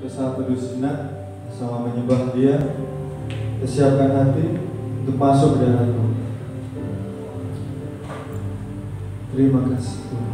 Kita teduh sejenak sama menyembah Dia. Kita siapkan hati untuk masuk ke dalam Tuhan. Terima kasih Tuhan.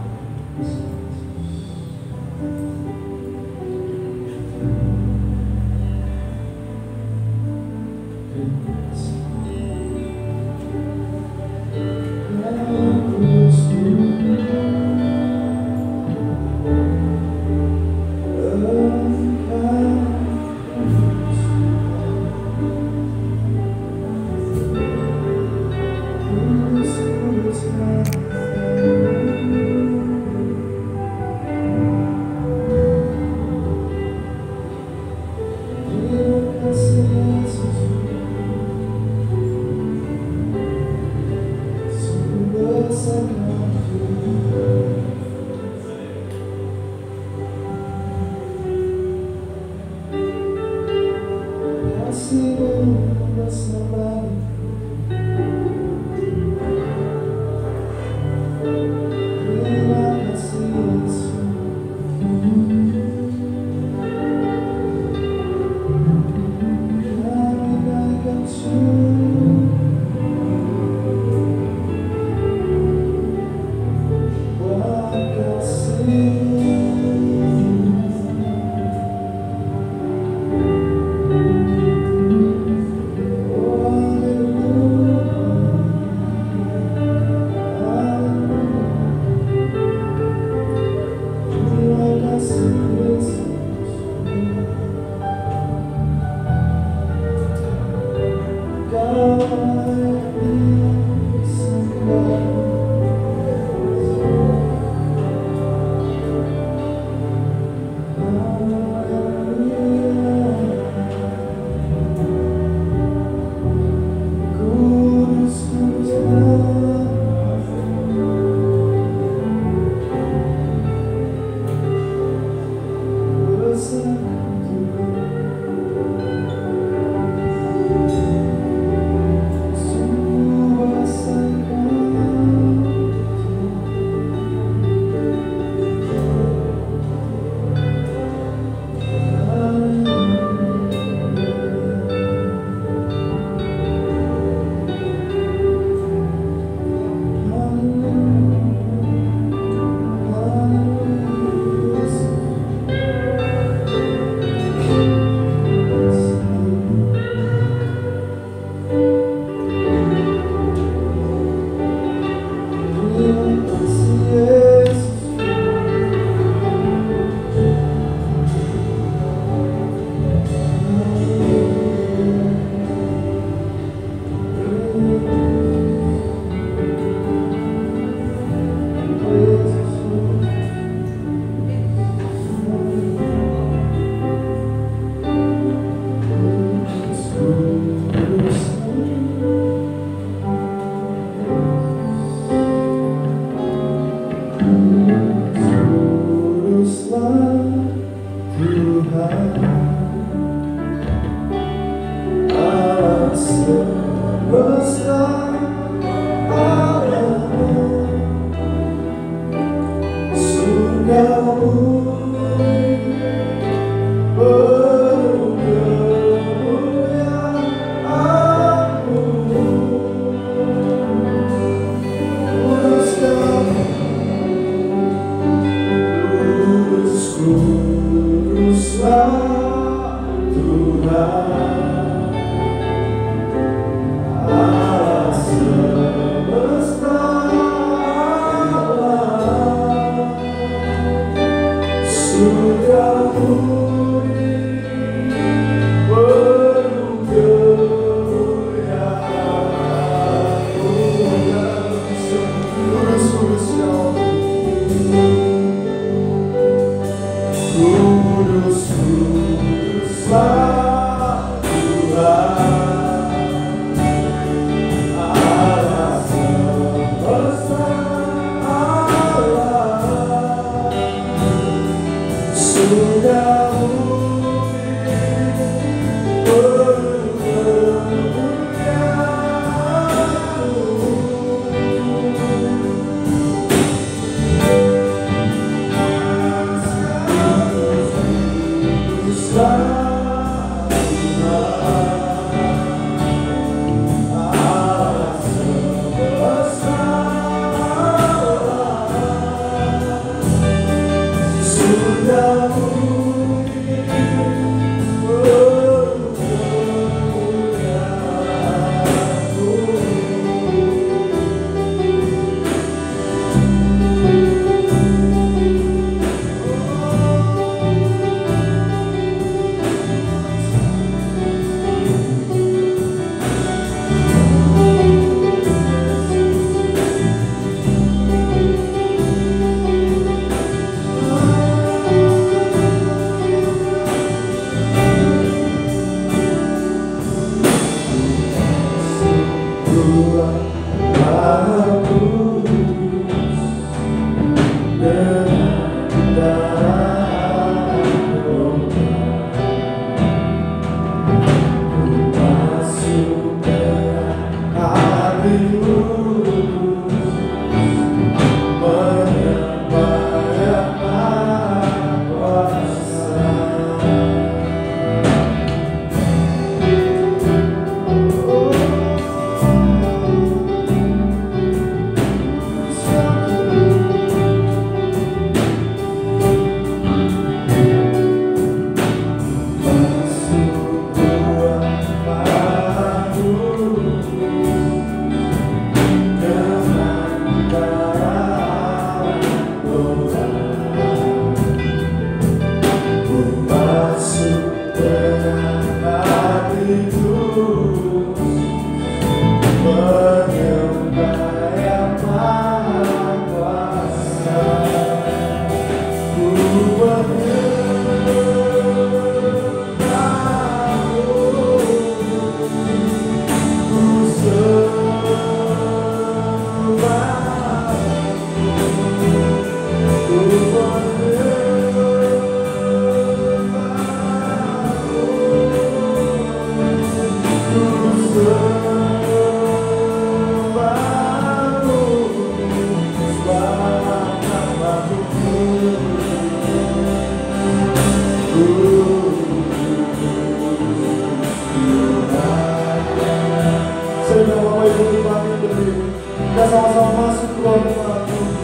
sama-sama masuk ke dalam aku.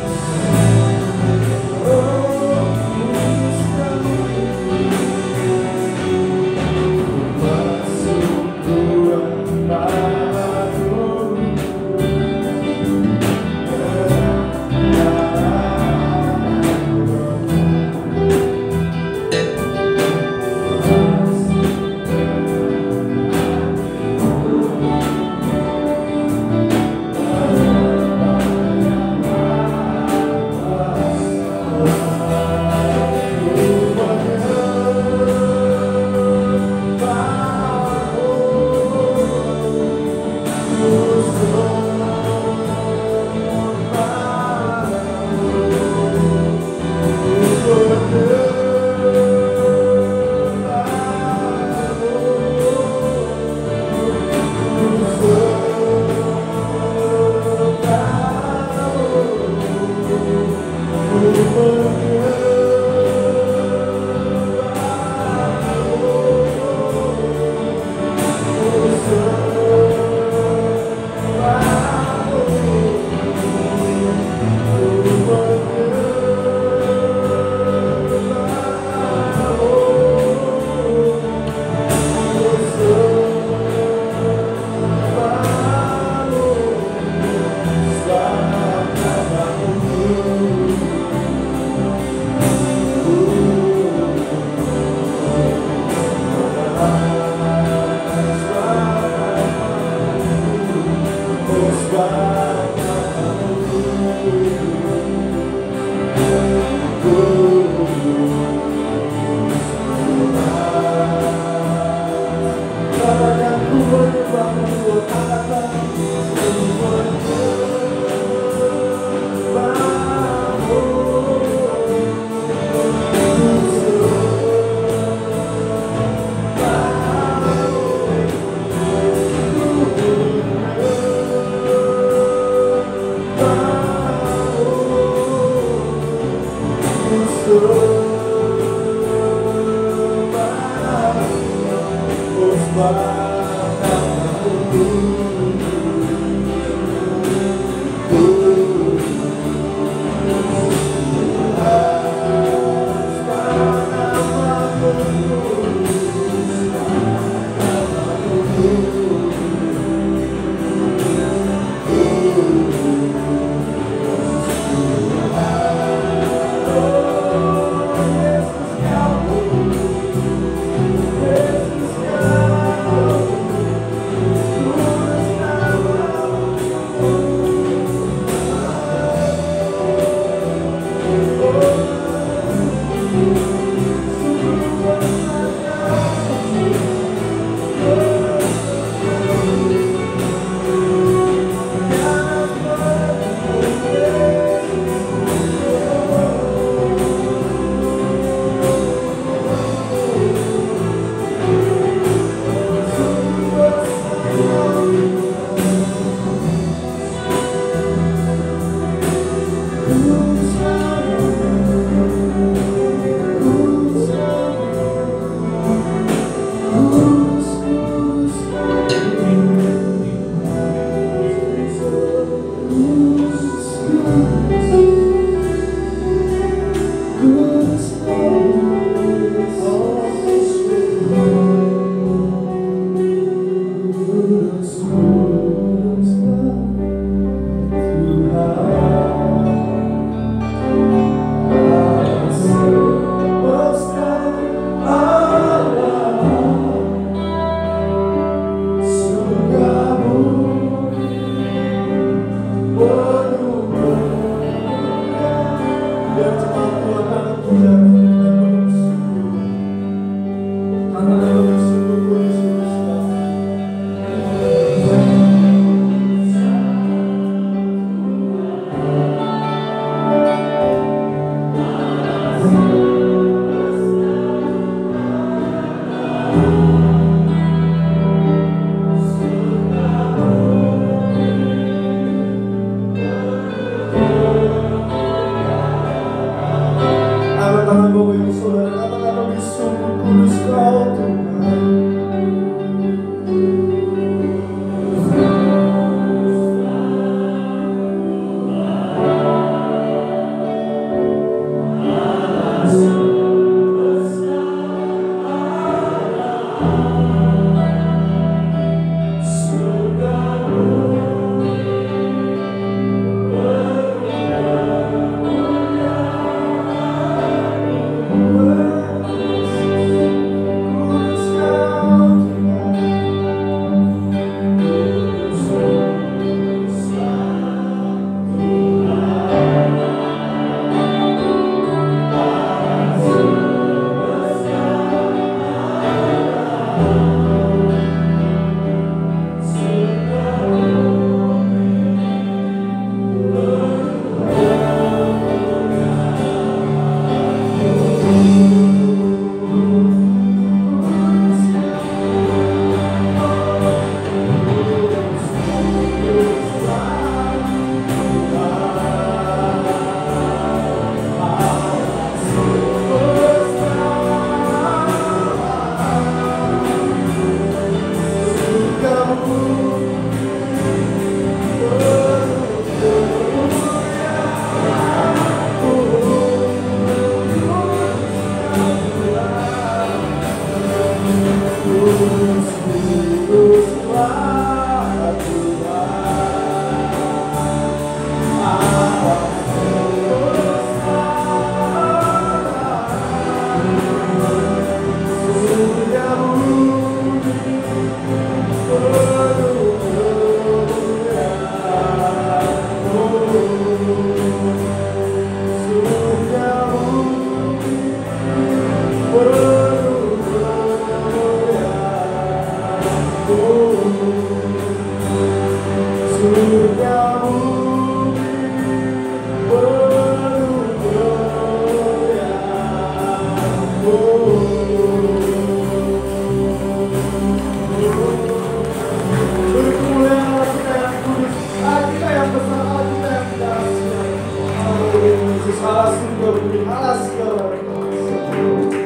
segala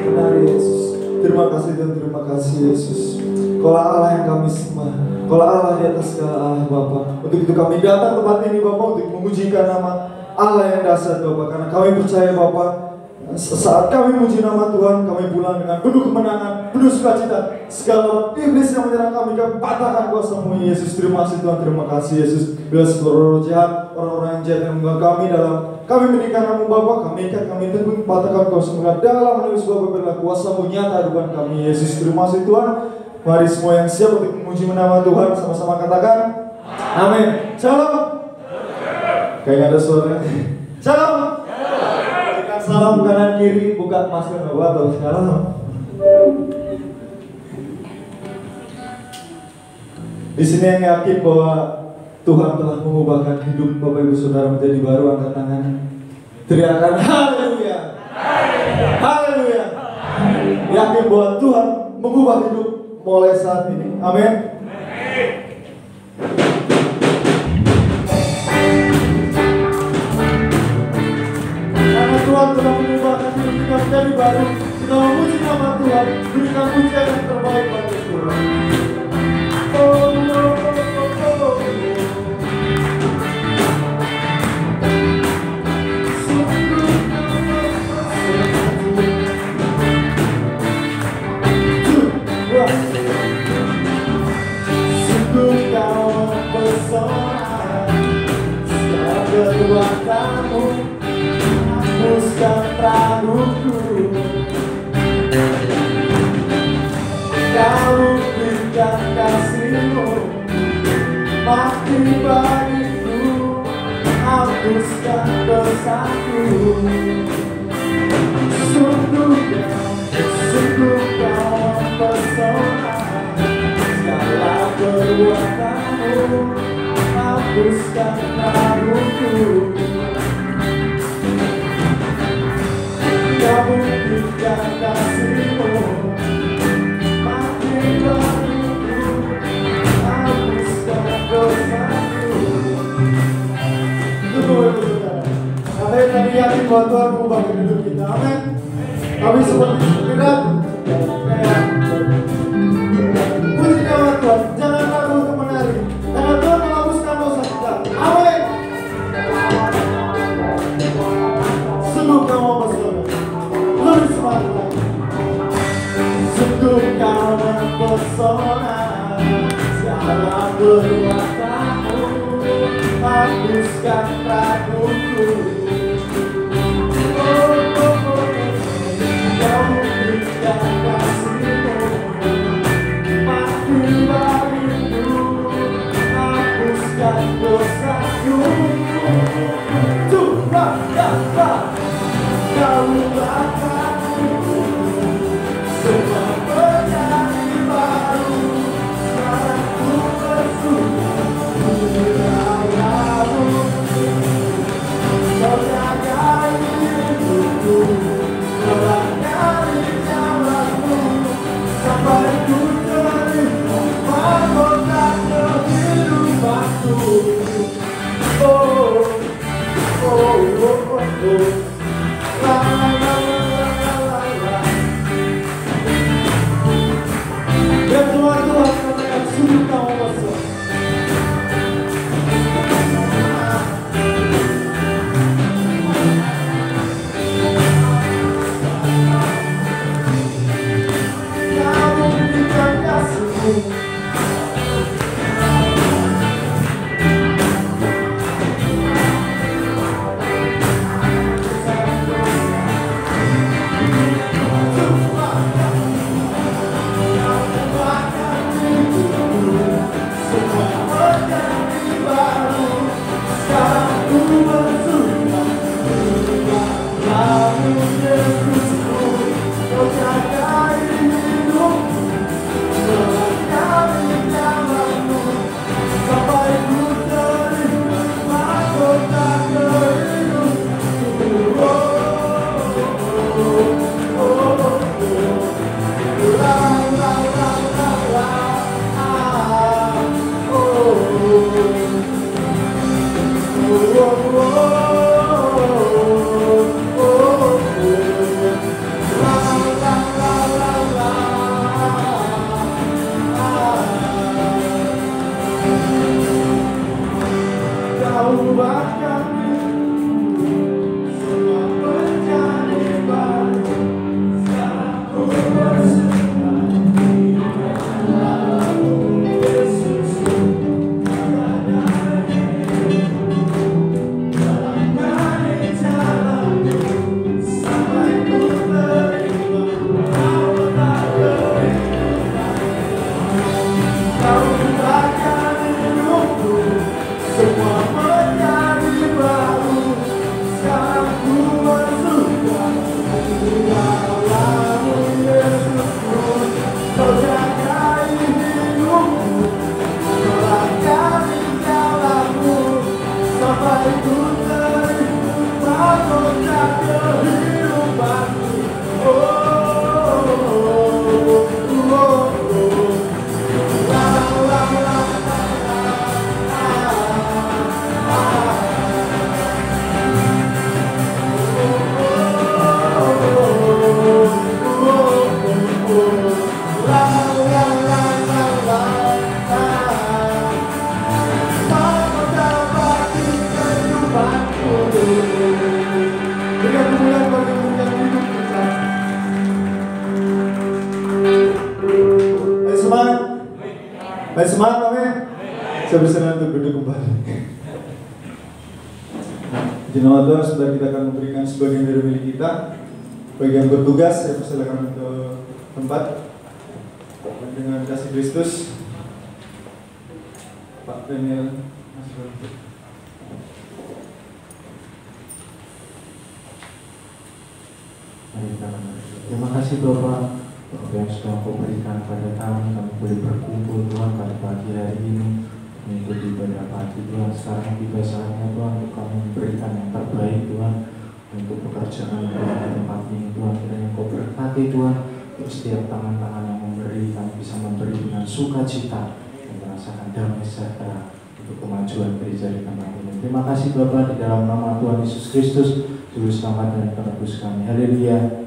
benar Yesus. Terima kasih dan terima kasih Yesus. Kaulah Allah yang kami sembah, Kaulah Allah di atas segala Allah Bapa. Untuk itu kami datang tempat ini Bapa untuk memujikan nama Allah yang dahsyat Bapa, karena kami percaya Bapa, saat kami memuji nama Tuhan, kami pulang dengan penuh kemenangan, penuh sukacita. Segala iblis yang menyerang kami patahkan kuasa-Mu Yesus. Terima kasih Tuhan, terima kasih Yesus. Bila seluruh roh jahat, orang-orang yang jahat yang mengganggu kami dalam kami menikah namun Bapa, kami ikat, kami teguh, patahkan kuasa-Mu dalam menulis Bapa, berilah kuasa-Mu nyata depan kami Yesus. Terima kasih Tuhan. Mari semua yang siap untuk memuji nama Tuhan sama-sama katakan amin. Shalom. Kayaknya ada suara. Shalom. Salam kanan kiri, buka masker Bapak atau shalom. Di sini yang yakin bahwa Tuhan telah mengubahkan hidup Bapak Ibu Saudara menjadi baru, angkat tangan. Teriakan haleluya. Haleluya. Yakin bahwa Tuhan mengubah hidup mulai saat ini. Amin. Tuhan telah mengubahkan hidup kita menjadi baru. Kita memuji nama Tuhan, berikan pujian yang terbaik bagi Tuhan. Sungguh kau mempesona, segala perbuatanmu hapuskan raguku. Kau berikan kasih-Mu mati bagiku, hapuskan dosaku. Sungguh kau mempesona, segala perbuatanmu hapuskan raguku. Kau berikan kasih-Mu mati bagiku, hapuskan dosaku. Tunggu saudara. Katanya tadi yakin bahwa Tuhan mengubah hidup kita. Amin. Tapi seperti tidak kayak puji nama Tuhan. Jangan ragu untuk menari, karena Tuhan menghapuskan dosa kita. Amin. Sungguh kau mempesona, lebih semangat lagi. Sungguh kau mempesona, segala perbuatanmu hapuskan raguku. Kau berikan kasih-Mu mati bagiku, hapuskan dosaku. Tuhan dapat kau ubahkan semua menjadi baru. Sekarang ku bersyukur kepadamu, Kau jagai hidupku, melangkari jalanmu, sampai ku terima mahkota kehidupanku. Oh, oh, oh, oh, oh. La, la, la, la, la, la, la. Ya Tuhan, Tuhan katakan sungguh kau mempesona. Kau berikan kasih-Mu Ayo semangat amin. Saya bersedia untuk duduk kembali. Di nama Tuhan, sebentar kita akan memberikan sebagian dari milik kita. Bagi yang bertugas, saya persilakan ke tempat dengan kasih Kristus. Pak Daniel, terima kasih Bapak yang sudah Kau berikan pada kami boleh berkumpul Tuhan pada pagi hari ini mengikuti ibadah pagi Tuhan. Sekarang tiba saatnya Tuhan untuk kami memberikan yang terbaik Tuhan untuk pekerjaan Tuhan di tempat ini Tuhan. Kiranya Kau berkati Tuhan untuk setiap tangan-tangan yang memberi, kami bisa memberi dengan sukacita dan merasakan damai sejahtera untuk kemajuan gereja di tempat ini. Terima kasih Bapak, di dalam nama Tuhan Yesus Kristus Juru Selamat dan Penebus kami. Haleluya.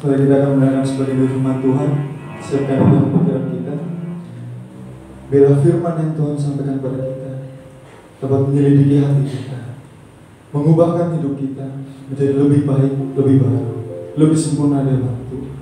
Supaya kita akan mendengarkan sebagai firman Tuhan, siapkan dalam pikiran kita. Biarlah firman yang Tuhan sampaikan kepada kita dapat menyelidiki hati kita, mengubahkan hidup kita menjadi lebih baik, lebih baru, lebih sempurna dalam Tuhan.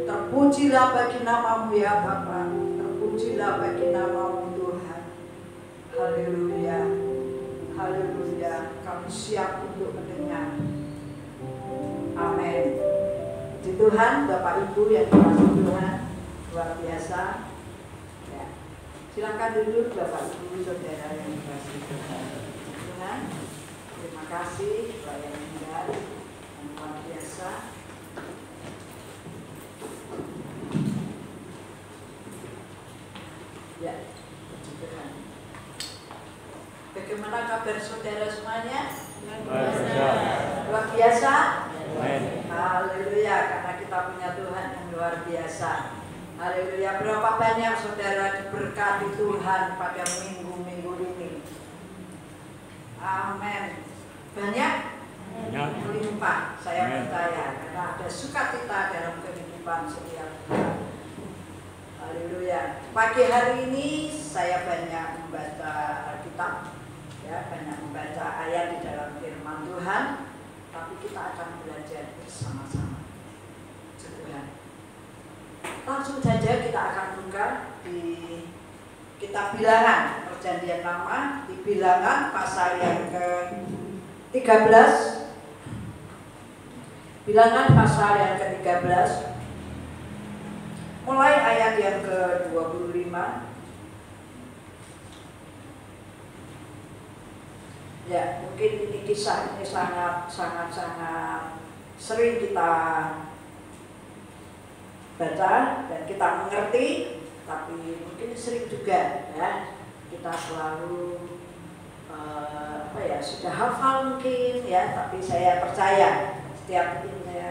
Terpujilah bagi namamu ya Bapa, terpujilah bagi namamu Tuhan. Haleluya, haleluya. Kami siap untuk mendengar. Amin. Puji Tuhan, Bapak Ibu yang dikasihi Tuhan, luar biasa. Ya. Silakan duduk Bapak Ibu saudara yang dikasihi Tuhan. Tuhan, terima kasih Bapak yang indah dan luar biasa. Bagaimana kabar saudara semuanya? Luar biasa. Haleluya, karena kita punya Tuhan yang luar biasa. Haleluya, berapa banyak saudara diberkati Tuhan pada minggu-minggu ini? Amin. Banyak? Melimpah, saya percaya, karena ada sukacita dalam kehidupan setiap kita. Haleluya. Pagi hari ini saya banyak membaca Alkitab, ya, banyak membaca ayat di dalam firman Tuhan, tapi kita akan belajar bersama-sama. Tuhan. Langsung saja kita akan buka di kitab Bilangan, Perjanjian Lama, di Bilangan pasal yang ke-13. Bilangan pasal yang ke-13, mulai ayat yang ke-25. Ya, mungkin ini kisah ini sangat sering kita baca dan kita mengerti, tapi mungkin sering juga ya kita selalu sudah hafal mungkin ya, tapi saya percaya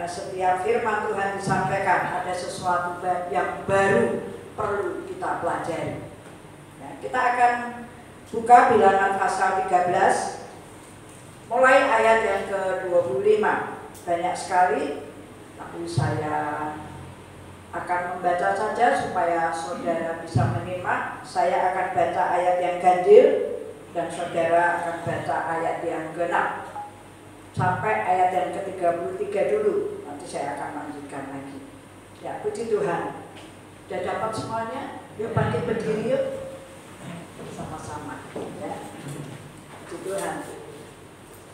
setiap firman Tuhan disampaikan ada sesuatu yang baru perlu kita pelajari. Ya, kita akan buka Bilangan pasal 13 mulai ayat yang ke-25. Banyak sekali, tapi saya akan membaca saja supaya saudara bisa menyimak. Saya akan baca ayat yang ganjil dan saudara akan baca ayat yang genap sampai ayat yang ke-33 dulu. Nanti saya akan lanjutkan lagi. Ya, puji Tuhan. Sudah dapat semuanya? Yuk bangkit berdiri yuk. Sama-sama ya. Puji Tuhan.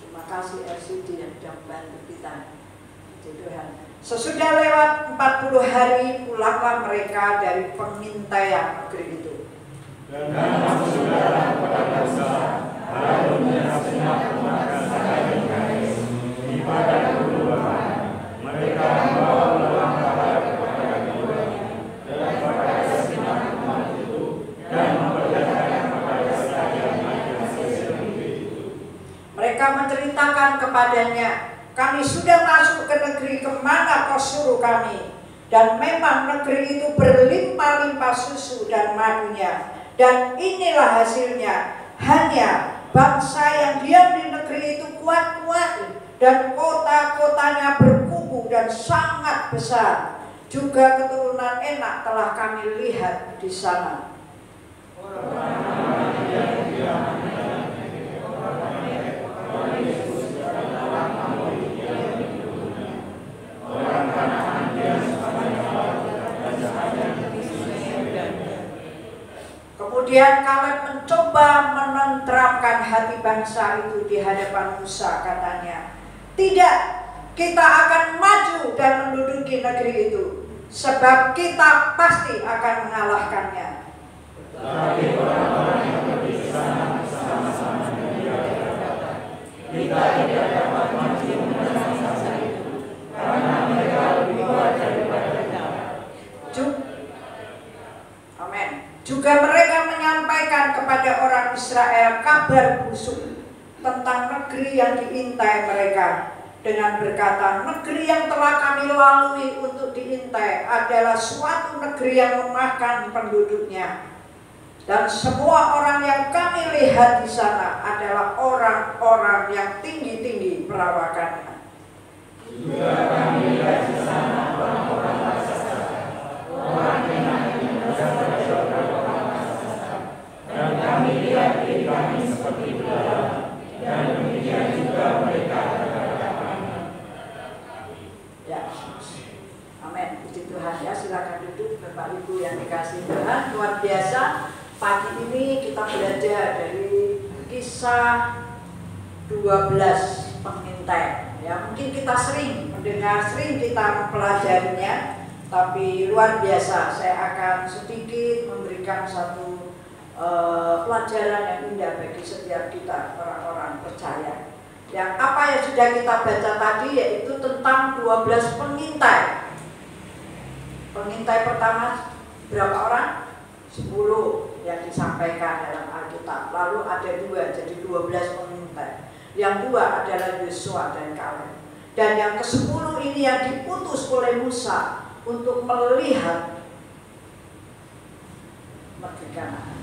Terima kasih RCD yang sudah membantu kita. Puji Tuhan. Sesudah lewat 40 hari pulanglah mereka dari pengintaian negeri itu. Dan saudara kepada Musa, Harun dan segenap umat Israel di padang gurun, mereka membawa ulang kabar kepada Gideon dan kepada segenap umat itu dan memperlihatkan kepada saya hasil negeri itu. Mereka menceritakan kepadanya, kami sudah masuk ke negeri kemana kau suruh kami, dan memang negeri itu berlimpah-limpah susu dan madunya, dan inilah hasilnya, hanya bangsa yang diam di negeri itu kuat-kuat, dan kota-kotanya berkubu dan sangat besar. Juga keturunan Enak telah kami lihat di sana. Kemudian Kaleb mencoba menenteramkan hati bangsa itu di hadapan Musa, katanya, tidak, kita akan maju dan menduduki negeri itu, sebab kita pasti akan mengalahkannya. Tetapi orang-orang yang pergi ke sana bersama-sama dengan dia berkata, kita tidak dapat maju menang bangsa itu, karena mereka lebih kuat daripada kita. Amin. Juga mereka menyampaikan kepada orang Israel kabar busuk tentang negeri yang diintai mereka, dengan berkata, negeri yang telah kami lalui untuk diintai adalah suatu negeri yang memakan penduduknya, dan semua orang yang kami lihat di sana adalah orang-orang yang tinggi-tinggi perawakannya. Juga kami lihat di sana orang-orang raksasa, orang yang dan kami lihat diri kami seperti berhala, dan demikian juga mereka terhadap kami. Ya, amin. Puji Tuhan ya. Silakan duduk Bapak Ibu yang dikasihi Tuhan. Luar biasa. Pagi ini kita belajar dari kisah 12 pengintai. Ya, mungkin kita sering mendengar, sering kita mempelajarinya, tapi luar biasa. Saya akan sedikit memberikan satu pelajaran yang indah bagi setiap kita orang-orang percaya. Yang apa yang sudah kita baca tadi yaitu tentang 12 pengintai. Pengintai pertama berapa orang? 10. yang disampaikan dalam Alkitab. Lalu ada 2, jadi 12 pengintai. Yang 2 adalah Yosua dan Kaleb. Dan yang ke-10 ini yang diutus oleh Musa untuk melihat negeri Kanaan.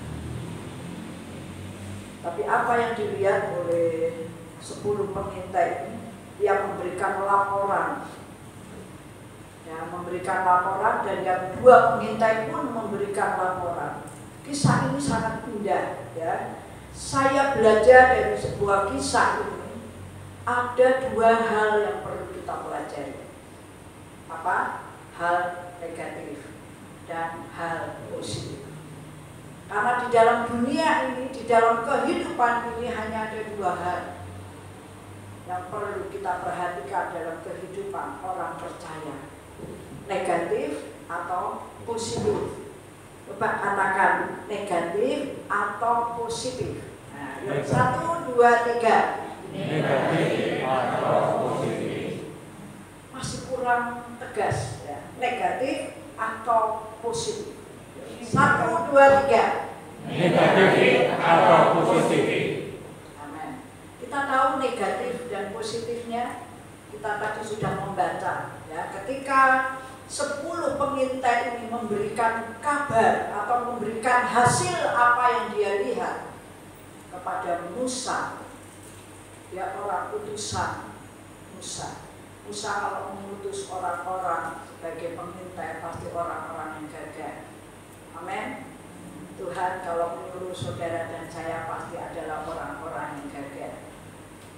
Tapi apa yang dilihat oleh 10 pengintai ini? Dia memberikan laporan. Ya, memberikan laporan, dan yang 2 pengintai pun memberikan laporan. Kisah ini sangat indah, ya. Saya belajar dari sebuah kisah ini. Ada 2 hal yang perlu kita pelajari. Apa? Hal negatif dan hal positif. Karena di dalam dunia ini, di dalam kehidupan ini hanya ada 2 hal yang perlu kita perhatikan dalam kehidupan orang percaya. Negatif atau positif. Coba katakan negatif atau positif. Nah, 1, 2, 3. Negatif atau positif. Masih kurang tegas, ya. Negatif atau positif. 1, 2, 3. Negatif atau positif. Amin. Kita tahu negatif dan positifnya. Kita tadi sudah membaca, ya. Ketika 10 pengintai ini memberikan kabar atau memberikan hasil apa yang dia lihat kepada Musa. Dia orang utusan Musa. Musa kalau mengutus orang-orang sebagai pengintai pasti orang-orang yang gagah. Amin. Tuhan kalau menyuruh saudara dan saya pasti adalah orang-orang yang gagah.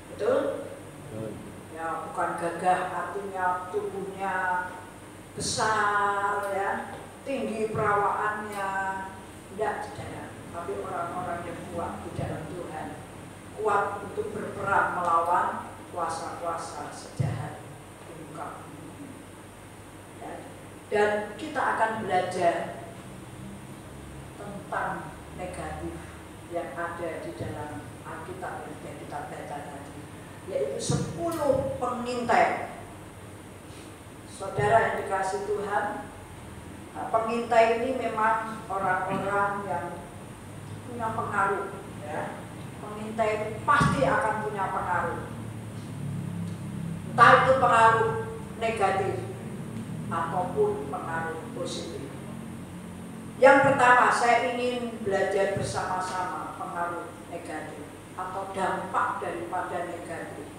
Betul? Ya, bukan gagah artinya tubuhnya besar, ya, tinggi perawaannya, tidak. Tapi orang-orang yang kuat di dalam Tuhan, kuat untuk berperang melawan kuasa-kuasa sejahat di muka bumi. Dan kita akan belajar tentang negatif yang ada di dalam Alkitab yang sudah kita baca tadi, yaitu 10 pengintai. Saudara yang dikasih Tuhan, pengintai ini memang orang-orang yang punya pengaruh, ya. Pengintai pasti akan punya pengaruh. Entah itu pengaruh negatif ataupun pengaruh positif. Yang pertama, saya ingin belajar bersama-sama pengaruh negatif atau dampak daripada negatif.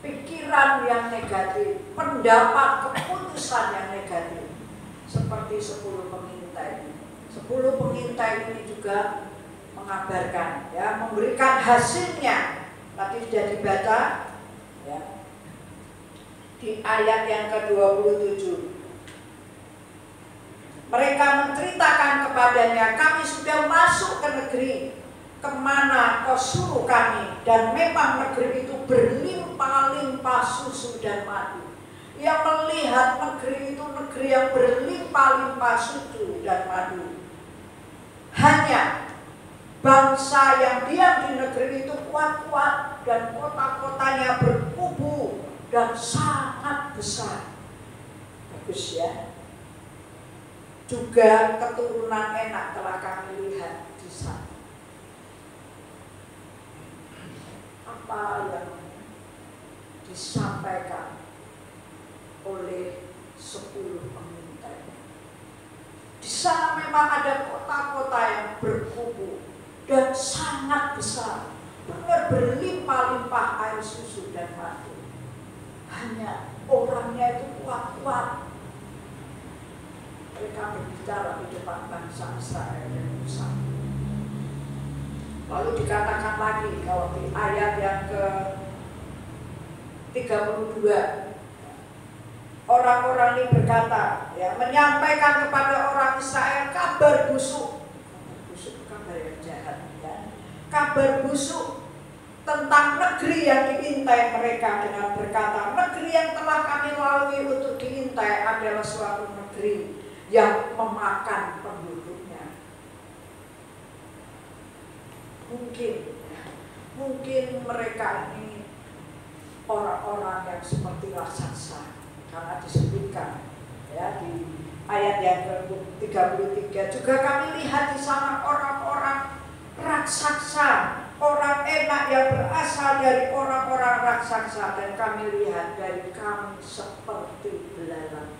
Pikiran yang negatif, pendapat, keputusan yang negatif, seperti 10 pengintai. 10 pengintai ini juga mengabarkan, ya, memberikan hasilnya. Tadi sudah dibaca, ya, di ayat yang ke-27. Mereka menceritakan kepadanya, kami sudah masuk ke negeri kemana kau suruh kami, dan memang negeri itu berlimpah-limpah susu dan madu. Ia melihat negeri itu negeri yang berlimpah-limpah susu dan madu. Hanya bangsa yang diam di negeri itu kuat-kuat, dan kota-kotanya berkubu dan sangat besar. Bagus, ya. Juga keturunan enak telah kami lihat di sana. Apa yang disampaikan oleh 10 pengintai? Di sana memang ada kota-kota yang berkubu dan sangat besar, benar berlimpah-limpah air susu dan madu. Hanya orangnya itu kuat-kuat. Mereka berbicara di depan bangsa Israel dan Musa. Lalu dikatakan lagi kalau di ayat yang ke-32, orang-orang ini berkata, ya, menyampaikan kepada orang Israel kabar busuk. Busuk, kabar yang jahat, ya. Kabar busuk tentang negeri yang diintai mereka, dengan berkata, negeri yang telah kami lalui untuk diintai adalah suatu negeri yang memakan penduduknya. Mungkin mereka ini orang-orang yang seperti raksasa, karena disebutkan, ya, di ayat yang ke-33, juga kami lihat di sana orang-orang raksasa, orang enak yang berasal dari orang-orang raksasa, dan kami lihat dari kami seperti belalang.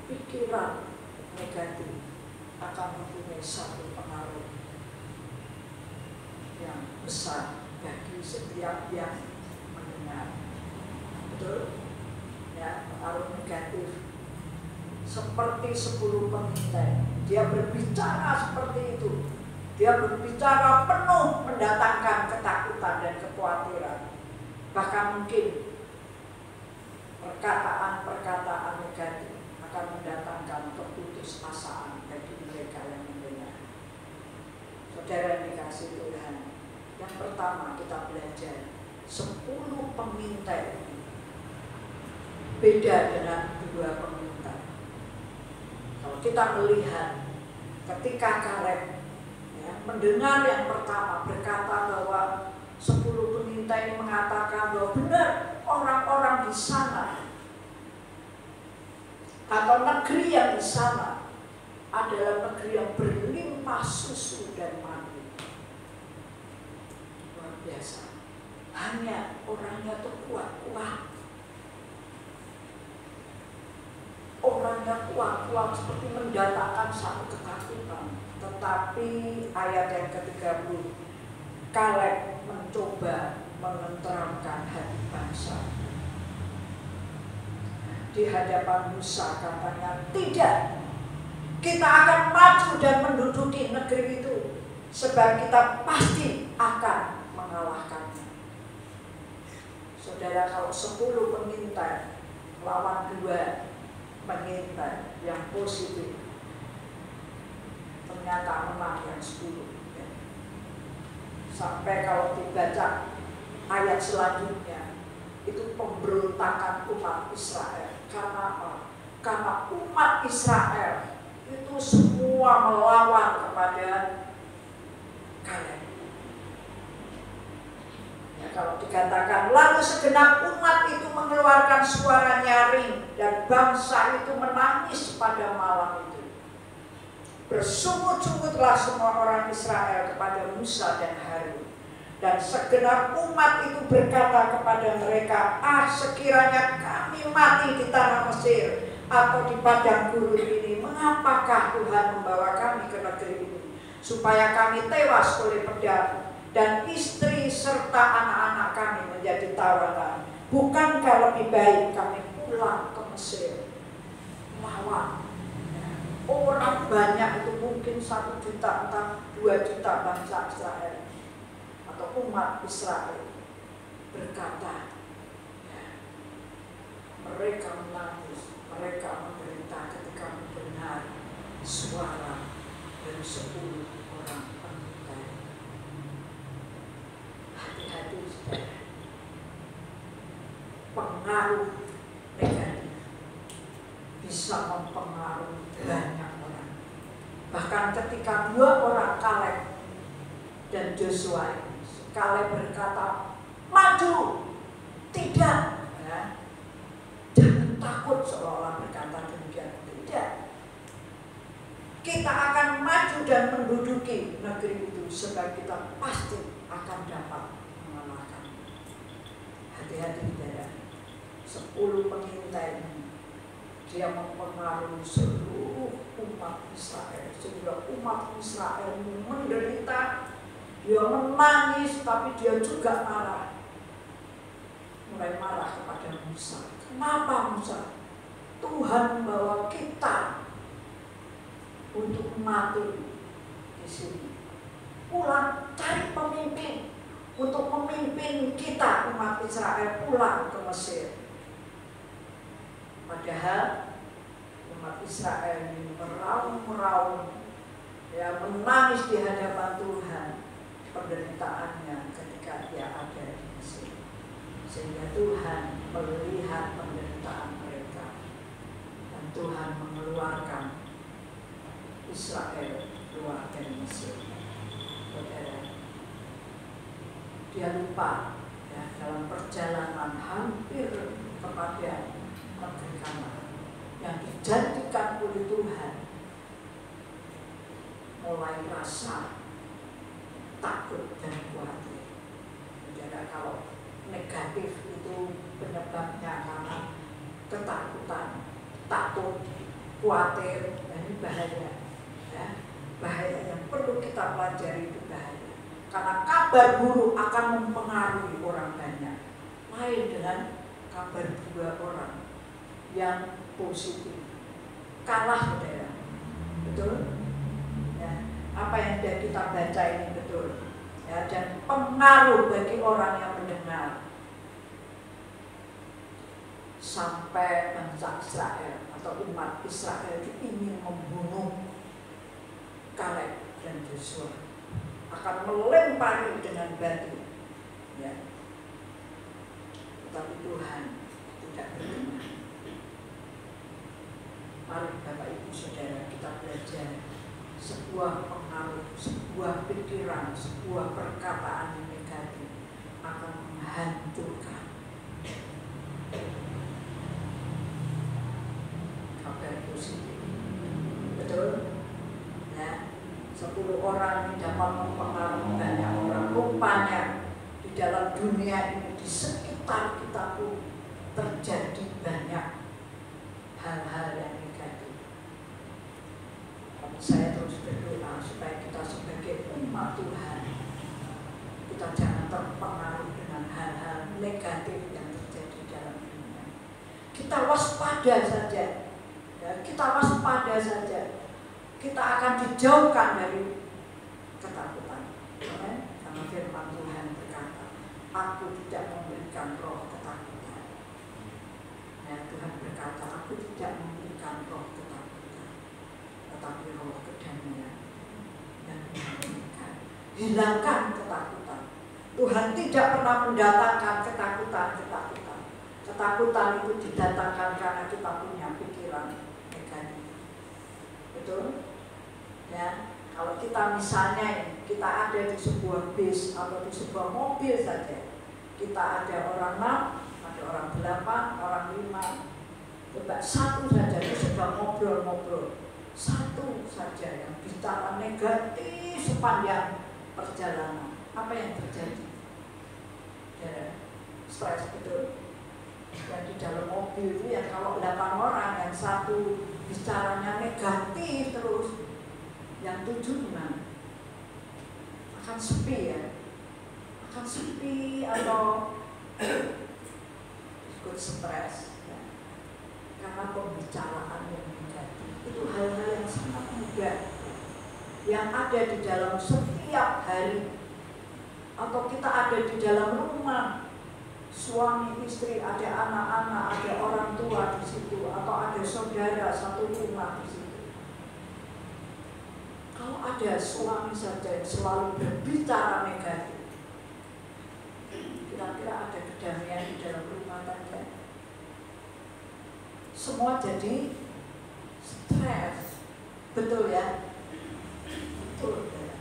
Pikiran negatif akan mempunyai satu pengaruh yang besar bagi setiap yang mendengar. Betul? Ya, pengaruh negatif seperti 10 pengintai. Dia berbicara seperti itu. Dia berbicara penuh mendatangkan ketakutan dan kekhawatiran. Bahkan mungkin perkataan-perkataan negatif akan mendatangkan keputusasaan bagi mereka yang mendengar. Saudara yang dikasihi Tuhan, yang pertama kita belajar 10 pengintai beda dengan 2 pengintai. Kalau kita melihat ketika Kaleb mendengar yang pertama berkata bahwa 10 pengintai ini mengatakan bahwa benar orang-orang di sana atau negeri yang di sana adalah negeri yang berlimpah susu dan madu. Luar biasa. Hanya orangnya tuh kuat-kuat. Orangnya kuat-kuat seperti mendatangkan satu ketakutan. Tetapi ayat yang ke-30, Kaleb mencoba menenteramkan hati bangsa. Di hadapan Musa katanya, tidak, kita akan maju dan menduduki negeri itu, sebab kita pasti akan mengalahkannya. Saudara, kalau 10 pengintai lawan 2 pengintai yang positif, ternyata menang yang 10. Sampai kalau dibaca ayat selanjutnya, itu pemberontakan umat Israel. Karena apa? Karena umat Israel itu semua melawan kepada Kaleb. Ya, kalau dikatakan lalu segenap umat itu mengeluarkan suara nyaring dan bangsa itu menangis pada malam itu. Bersungut-sungutlah semua orang Israel kepada Musa dan Harun. Dan segenap umat itu berkata kepada mereka, sekiranya kami mati di tanah Mesir atau di padang gurun ini, mengapakah Tuhan membawa kami ke negeri ini, supaya kami tewas oleh pedang dan istri serta anak-anak kami menjadi tawanan? Bukankah lebih baik kami pulang ke Mesir? Lawan orang banyak itu, mungkin 1 juta, entah 2 juta bangsa Israel atau umat Israel berkata, mereka menangis, mereka menderita ketika mendengar suara dari 10 orang pengintai. Hati-hati, saudara. Pengaruh negatif bisa mempengaruhi banyak orang. Bahkan ketika 2 orang Kaleb dan Joshua, Kaleb berkata, maju, tidak, ya. Jangan takut, seolah-olah berkata demikian. Tidak, kita akan maju dan menduduki negeri itu, sebab kita pasti akan dapat mengalahkan. Hati-hati, saudara. 10 pengintai ini, dia mempengaruhi seluruh umat Israel, sehingga umat Israel menderita. Dia menangis, tapi dia juga marah. Mulai marah kepada Musa. Kenapa Musa? Tuhan membawa kita untuk mati di sini. Pulang, cari pemimpin untuk memimpin kita umat Israel pulang ke Mesir. Padahal umat Israel ini meraung-meraung, ya, menangis di hadapan Tuhan penderitaannya ketika dia ada di Mesir, sehingga Tuhan melihat penderitaan mereka dan Tuhan mengeluarkan Israel keluar dari Mesir. Saudara, dia lupa, ya, dalam perjalanan hampir kepada negeri Kanaan yang dijanjikan oleh Tuhan, mulai rasa takut dan khawatir. Jadi kalau negatif itu penyebabnya karena ketakutan, takut, khawatir, dan ini bahaya. Ya, bahaya yang perlu kita pelajari itu bahaya. Karena kabar buruk akan mempengaruhi orang banyak. Lain dengan kabar 2 orang yang positif. Kalah, saudara. Betul? Ya, apa yang sudah kita baca ini betul. Ya, dan pengaruh bagi orang yang mendengar. Sampai bangsa Israel atau umat Israel itu ingin membunuh Kaleb dan Yosua, akan melempari dengan batu, ya. Tetapi Tuhan tidak berkenan. Mari Bapak Ibu Saudara kita belajar sebuah pengaruh, sebuah pikiran, sebuah perkataan yang negatif akan menghancurkan kabar positif. Betul? Ya, 10 orang ini dapat mempengaruhi banyak orang. Rupanya di dalam dunia ini, di sekitar kita pun terjadi banyak hal-hal yang negatif. Saya terus berdoa supaya kita sebagai umat Tuhan, kita jangan terpengaruh dengan hal-hal negatif yang terjadi dalam dunia. Kita waspada saja, ya, kita waspada saja. Kita akan dijauhkan dari ketakutan. Amen. Karena firman Tuhan berkata, aku tidak memberikan roh ketakutan. Ya, Tuhan berkata, aku tidak memberikan roh ketakutan, tetapi roh kedamaian dan kemuliaan. Hilangkan ketakutan. Tuhan tidak pernah mendatangkan ketakutan. Ketakutan itu didatangkan karena kita punya pikiran negatif. Betul? Ya, kalau kita misalnya kita ada di sebuah bis atau di sebuah mobil saja, kita ada orang 6, ada orang 8, orang 5, coba satu saja itu sedang ngobrol-ngobrol, satu saja yang bicara negatif sepanjang perjalanan, apa yang terjadi? Ya, stres, betul. Dan di dalam mobil itu ya kalau 8 orang, yang satu bicaranya negatif terus, yang 7 gimana? Akan sepi ya, akan sepi atau ikut stres ya. Karena pembicaraan yang negatif itu hal-hal yang sangat mudah yang ada di dalam setiap hari, atau kita ada di dalam rumah, suami istri, ada anak-anak, ada orang tua di situ, atau ada saudara satu rumah di situ. Kalau ada suami saja yang selalu berbicara negatif, kira-kira ada kedamaian di dalam rumah tangga? Semua jadi stres, betul ya? Betul ya?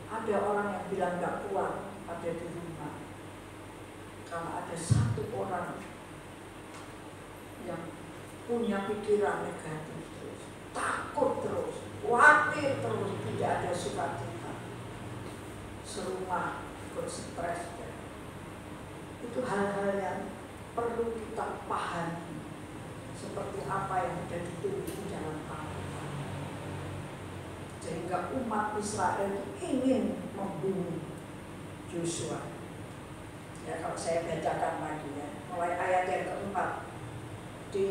Ada orang yang bilang gak kuat ada di rumah, karena ada satu orang yang punya pikiran negatif terus, takut terus, khawatir terus, tidak ada sukacita, serumah ikut stres. Itu hal-hal yang perlu kita pahami, seperti apa yang sudah ditulis di dalam Alkitab. Sehingga umat Israel ingin membunuh Yosua. Ya, kalau saya bacakan lagi ya, mulai ayat yang keempat, di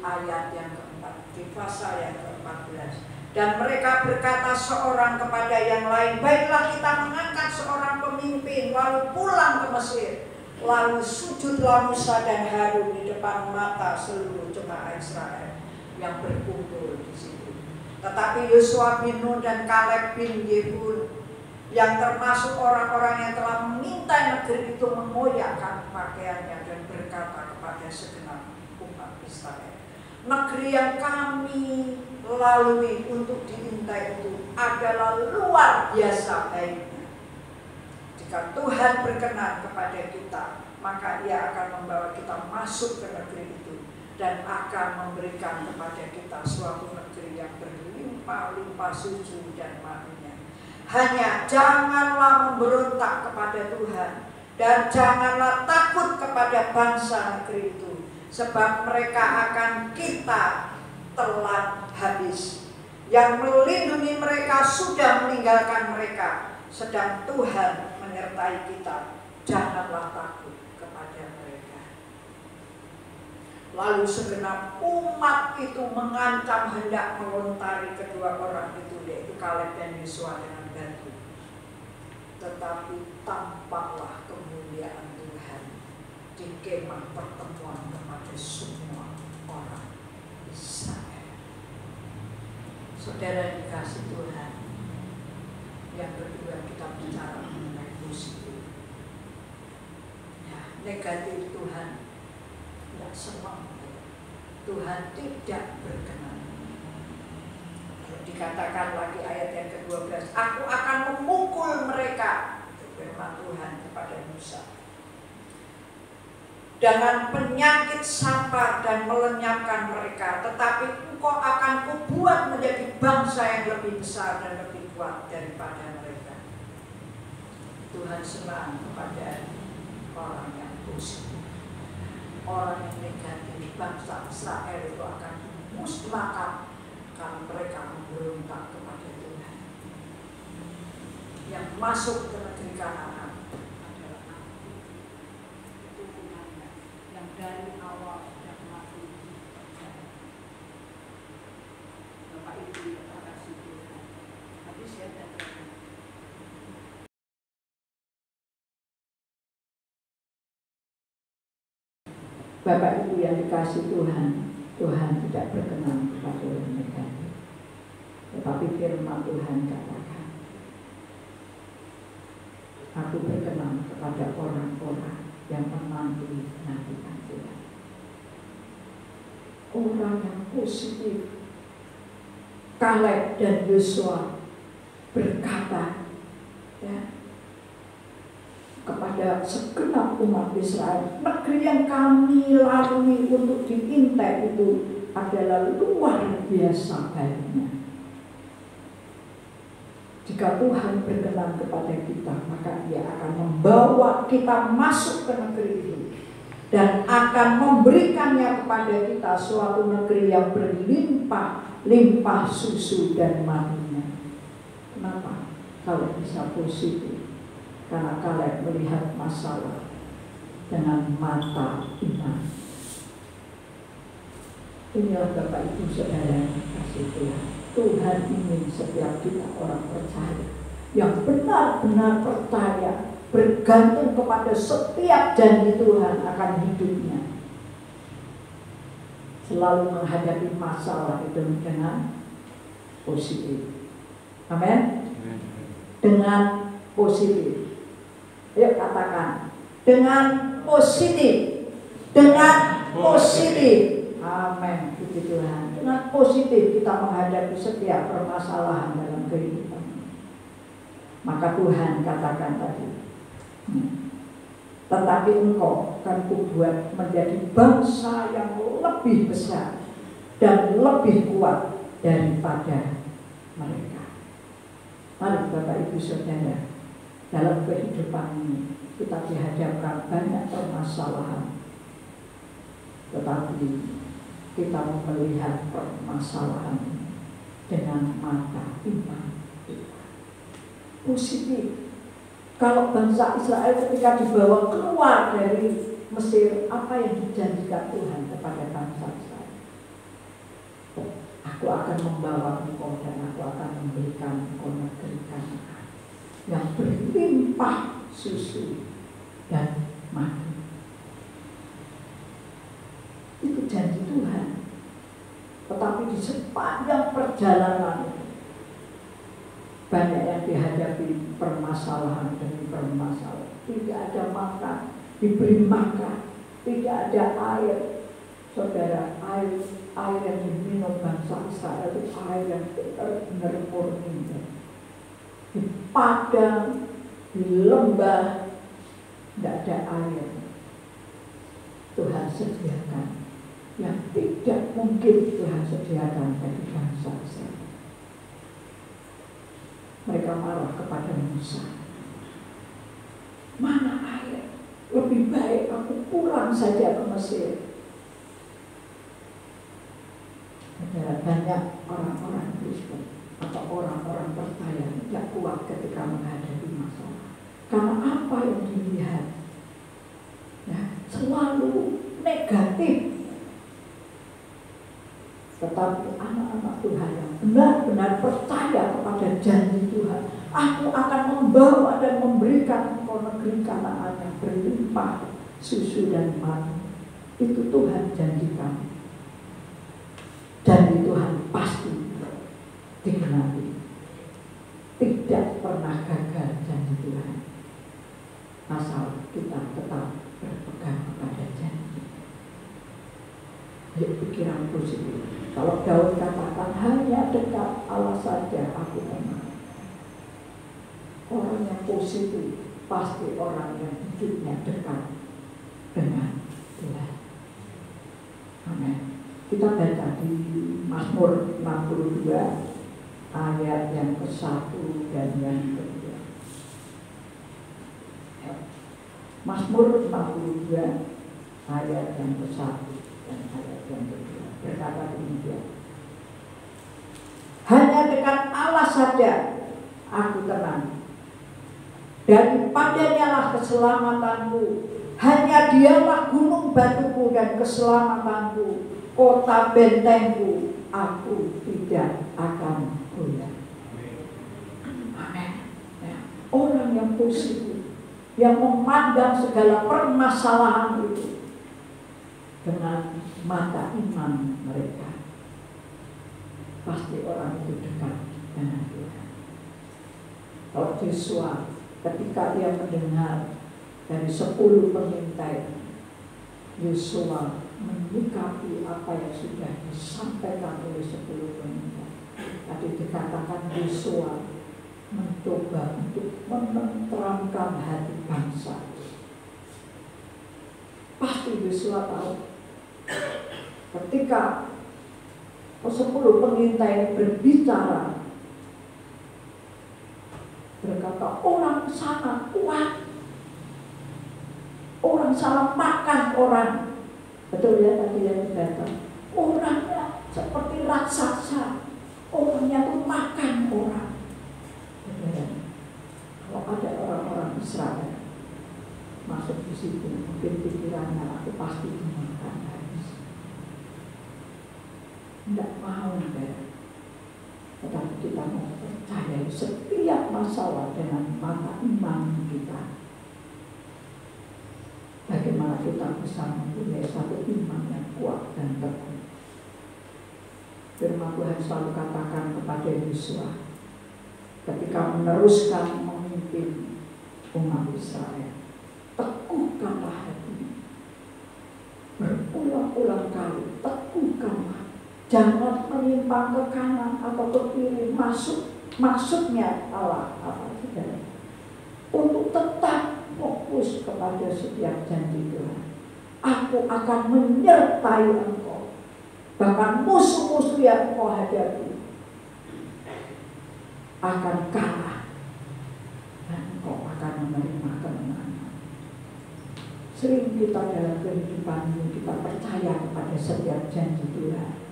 ayat yang keempat, di pasal yang ke-14. Dan mereka berkata seorang kepada yang lain, baiklah kita mengangkat seorang pemimpin, lalu pulang ke Mesir. Lalu sujudlah Musa dan Harun di depan mata seluruh jemaah Israel yang berkumpul di situ. Tetapi Yosua bin Nun dan Kaleb bin Yefun, yang termasuk orang-orang yang telah mengintai negeri itu, mengoyakkan pakaiannya dan berkata kepada segenap umat Israel, negeri yang kami lalui untuk diintai itu adalah luar biasa baiknya. Jika Tuhan berkenan kepada kita, maka Ia akan membawa kita masuk ke negeri itu dan akan memberikan kepada kita suatu negeri yang berlimpah-limpah susu dan madunya. Hanya janganlah memberontak kepada Tuhan dan janganlah takut kepada bangsa negeri itu, sebab mereka akan kita telan habis. Yang melindungi mereka sudah meninggalkan mereka, sedang Tuhan menyertai kita. Janganlah takut kepada mereka. Lalu segenap umat itu mengancam hendak melontari kedua orang itu, yaitu Kaleb dan Yosua, dengan batu. Tetapi tampaklah kemuliaan Tuhan di kemah pertemuan kepada semua orang Israel. Saudara dikasih Tuhan, yang kedua kita bicara mengenai positif. Ya, negatif Tuhan tidak senang. Tuhan tidak berkenan. Dikatakan lagi ayat yang ke-12, aku akan memukul mereka, firman Tuhan kepada Musa, dengan penyakit sampar dan melenyapkan mereka, tetapi engkau akan kubuat menjadi bangsa yang lebih besar dan lebih kuat daripada mereka. Tuhan senang kepada orang yang positif. Orang yang negatif, bangsa Israel itu akan dimusnahkan kalau mereka memberontak kepada Tuhan. Yang masuk ke negeri Kanaan adalah aku. Itu gunanya yang dari awal sudah mati. Bapak Ibu yang kasih Tuhan. Habis ya dan Bapak Ibu yang dikasih Tuhan, Tuhan tidak berkenan kepada orang negatif. Tetapi firman Tuhan katakan, aku berkenan kepada orang-orang yang menanti nantikan Tuhan. Orang yang positif. Kaleb dan Yosua berkata, ya, kepada segenap umat Israel, negeri yang kami lalui untuk diintai itu adalah luar biasa baiknya. Jika Tuhan berkenan kepada kita, maka Ia akan membawa kita masuk ke negeri itu dan akan memberikannya kepada kita suatu negeri yang berlimpah-limpah susu dan madunya. Kenapa? Kalau bisa positif. Karena Kaleb melihat masalah dengan mata iman. Inilah Bapak Ibu Saudara kasih Tuhan. Tuhan ingin setiap kita orang percaya yang benar-benar percaya, bergantung kepada setiap janji Tuhan akan hidupnya, selalu menghadapi masalah itu dengan positif. Amin. Dengan positif. Ayo katakan, dengan positif, dengan positif. Amin. Puji Tuhan. Dengan positif kita menghadapi setiap permasalahan dalam kehidupan. Maka Tuhan katakan tadi, tetapi engkau akan kubuat menjadi bangsa yang lebih besar dan lebih kuat daripada mereka. Mari Bapak Ibu Saudara, dalam kehidupan ini kita dihadapkan banyak permasalahan, tetapi kita melihat permasalahan ini dengan mata iman kita. Positif. Kalau bangsa Israel ketika dibawa keluar dari Mesir, apa yang dijanjikan Tuhan kepada bangsa Israel? Aku akan membawa engkau dan aku akan memberikan engkau negeri Kanaan yang berlimpah susu dan madu. Itu janji Tuhan. Tetapi di sepanjang perjalanan banyak yang dihadapi permasalahan demi permasalahan. Tidak ada makan, diberi makan, tidak ada air. Saudara, air yang diminum bangsa Israel itu air yang benar-benar murni. Di padang, di lembah, tidak ada air. Tuhan sediakan yang tidak mungkin Tuhan sediakan bagi bangsa Israel. Mereka marah kepada Musa. Mana air? Lebih baik aku pulang saja ke Mesir. Banyak orang-orang Kristen atau orang-orang percaya tidak kuat ketika menghadapi masalah. Karena apa yang dilihat selalu negatif. Tetapi anak-anak Tuhan yang benar-benar percaya kepada janji Tuhan, aku akan membawa dan memberikan engkau negeri Kanaan yang berlimpah susu dan madu. Itu Tuhan janjikan. Janji Tuhan pasti digenapi. Tidak pernah gagal janji Tuhan. Asal kita tetap berpegang kepada janji. Yuk pikiran positif. Kalau Daud katakan hanya dekat Allah saja aku menang. Orang yang positif pasti orang yang hidupnya dekat dengan Tuhan. Amin. Kita baca di Mazmur 62 ayat yang ke-1 dan yang ke-2. Mazmur 62 ayat yang ke-1 dan ayat yang ke-2 berkata demikian. Hanya dekat Allah saja aku tenang. Daripadanya lah keselamatanku. Hanya dialah gunung batuku dan keselamatanku, kota bentengku, aku tidak akan goyah. Amin. Ya. Orang yang positif, yang memandang segala permasalahan itu dengan mata iman mereka, pasti orang itu dekat dengan Tuhan. Kalau Yosua ketika ia mendengar dari 10 pengintai, Yosua menyikapi apa yang sudah disampaikan oleh 10 pengintai. Tadi dikatakan Yosua mencoba untuk menenteramkan hati bangsa. Pasti Yosua tahu ketika 10 pengintai berbicara, berkata orang sana kuat, orang sana makan orang. Betul ya tadi yang dibaca. Orangnya seperti raksasa, orangnya tuh makan orang. Betul. Kalau ada orang-orang Israel masuk di situ, mungkin pikirannya aku pasti dimakan habis. Tidak mau ya. Tetapi kita mau percaya setiap masalah dengan mata iman kita. Bagaimana kita bisa mempunyai satu iman yang kuat dan teguh. Firman Tuhan selalu katakan kepada Yosua ketika meneruskan memimpin umat Israel, teguhkanlah hati. Berulang-ulang kali, teguhkanlah. Jangan menyimpang ke kanan atau ke kiri. Maksudnya Allah apa saudara? Untuk tetap fokus kepada setiap janji Tuhan. Aku akan menyertai engkau. Bahkan musuh-musuh yang engkau hadapi akan kalah dan engkau akan menerima kemenangan. Sering kita dalam kehidupan ini kita percaya kepada setiap janji Tuhan.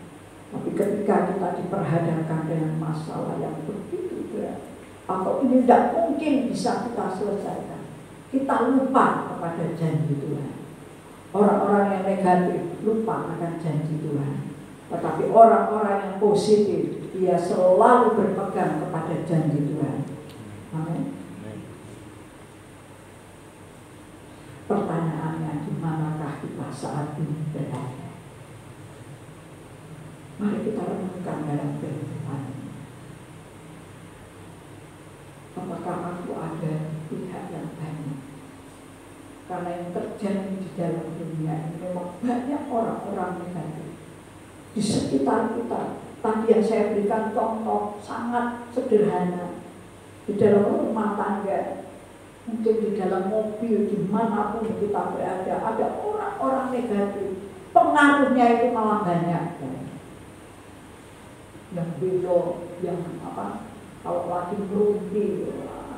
Tapi ketika kita diperhadapkan dengan masalah yang begitu berat, atau ini tidak mungkin bisa kita selesaikan, kita lupa kepada janji Tuhan. Orang-orang yang negatif lupa akan janji Tuhan. Tetapi orang-orang yang positif, dia selalu berpegang kepada janji Tuhan. Amin. Pertanyaannya, di manakah kita saat ini berada? Mari kita renungkan dalam kehidupan ini. Apakah aku ada pihak yang banyak? Karena yang terjadi di dalam dunia ini memang banyak orang-orang negatif di sekitar kita. Tadi yang saya berikan contoh sangat sederhana di dalam rumah tangga. Mungkin di dalam mobil, dimanapun kita berada, ada orang-orang negatif. Pengaruhnya itu malah banyak. Yang belok, yang kalau lagi merumpi,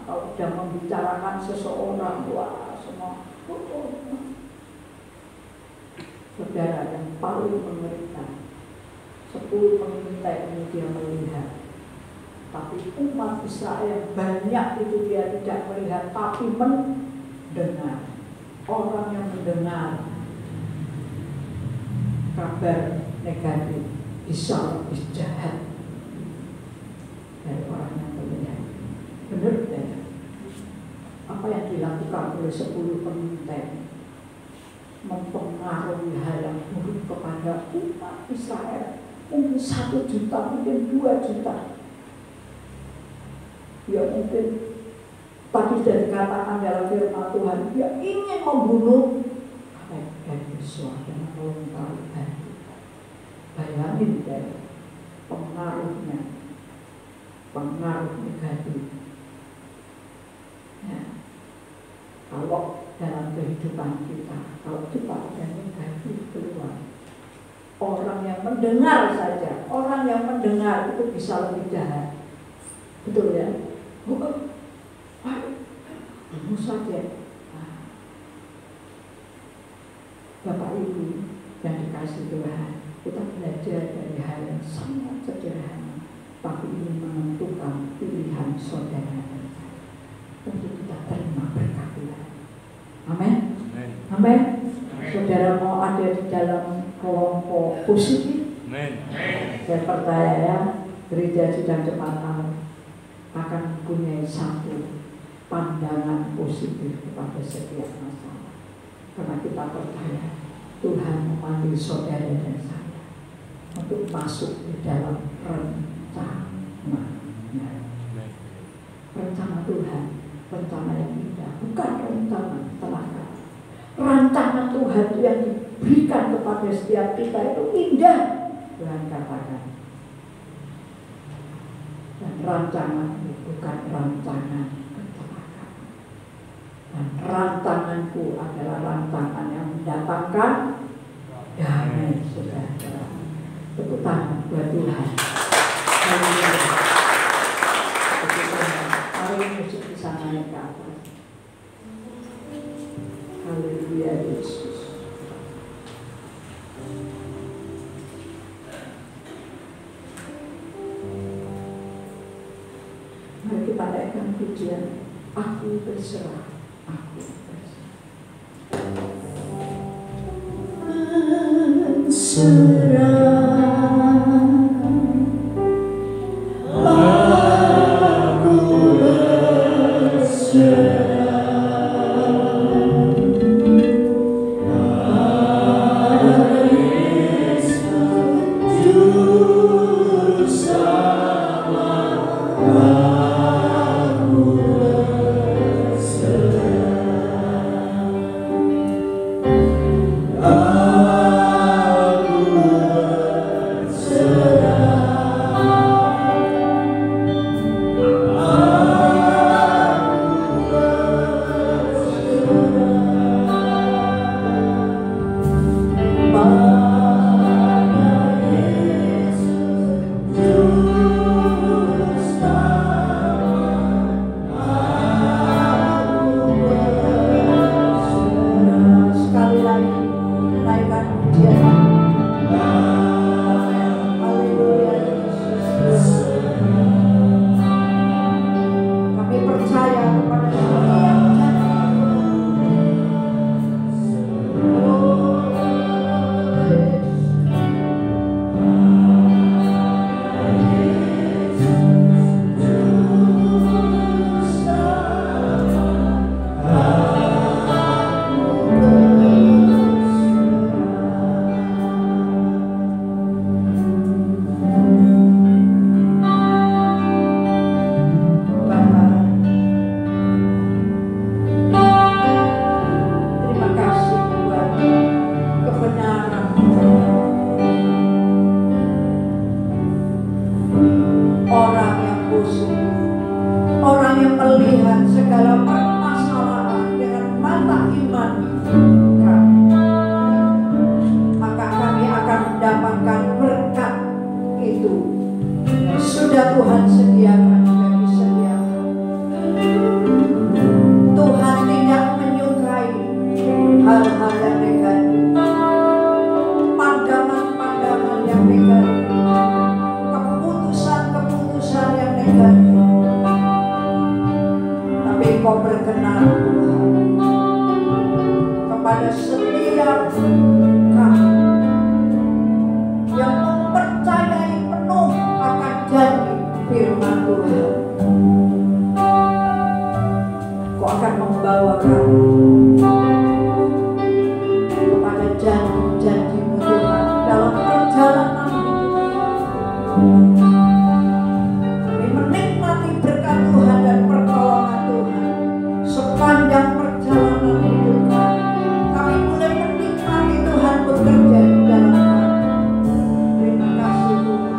kalau sudah membicarakan seseorang, wah semua. Saudara, yang paling mengerikan, 10 pengintai ini dia melihat, tapi umat Israel banyak itu dia tidak melihat, tapi mendengar. Orang yang mendengar kabar negatif bisa lebih jahat dari orang yang melihat. Benar tidak? Apa yang dilakukan oleh 10 pengintai mempengaruhi hal yang buruk kepada umat Israel. Mungkin 1 juta, mungkin 2 juta. Ya mungkin tadi sudah dikatakan dalam firman Tuhan, dia ingin membunuh Yosua dan melingkari hati. Bayangin deh pengaruhnya, pengaruh negatif. Ya. Kalau dalam kehidupan kita, kalau kita ada negatif keluar, orang yang mendengar saja, orang yang mendengar itu bisa lebih jahat. Betul ya? Bukan, bunuh saja. Bapak Ibu yang dikasih Tuhan, kita belajar dari hal yang sangat sederhana, tapi ini menentukan pilihan saudara. Tentu kita terima berkat Tuhan. Amin. Amin. Saudara mau ada di dalam kelompok positif? Saya percaya ya, gereja Sidang Jemaat akan mempunyai satu pandangan positif kepada setiap masalah. Karena kita percaya Tuhan memanggil saudara dan saya untuk masuk di dalam rencana. Rencana Tuhan, rencana yang indah, bukan rencana celaka. Rancangan Tuhan yang diberikan kepada setiap kita itu indah, Tuhan katakan. Dan rancangan itu bukan rancangan kecelakaan. Dan rancanganku adalah rancangan yang mendatangkan damai sejahtera. Tepuk tangan buat Tuhan. Mari musik bisa naik ke atas. Haleluya Yesus. Mari kita naikkan pujian. Aku berserah. Aku berserah. Aku itu yang sudah Tuhan sediakan bagi setiap Tuhan tidak menyukai hal-hal yang negatif, pandangan-pandangan yang negatif, keputusan-keputusan yang negatif. Tapi Kau berkenan Tuhan kepada setiap kami yang mempercayai penuh akan janji firman Tuhan. Kau akan membawa kami kepada janji-janji-Mu Tuhan dalam perjalanan hidup. Kami menikmati berkat Tuhan dan pertolongan Tuhan sepanjang perjalanan hidup kami. Kami mulai menikmati Tuhan bekerja di dalam kami. Terima kasih Tuhan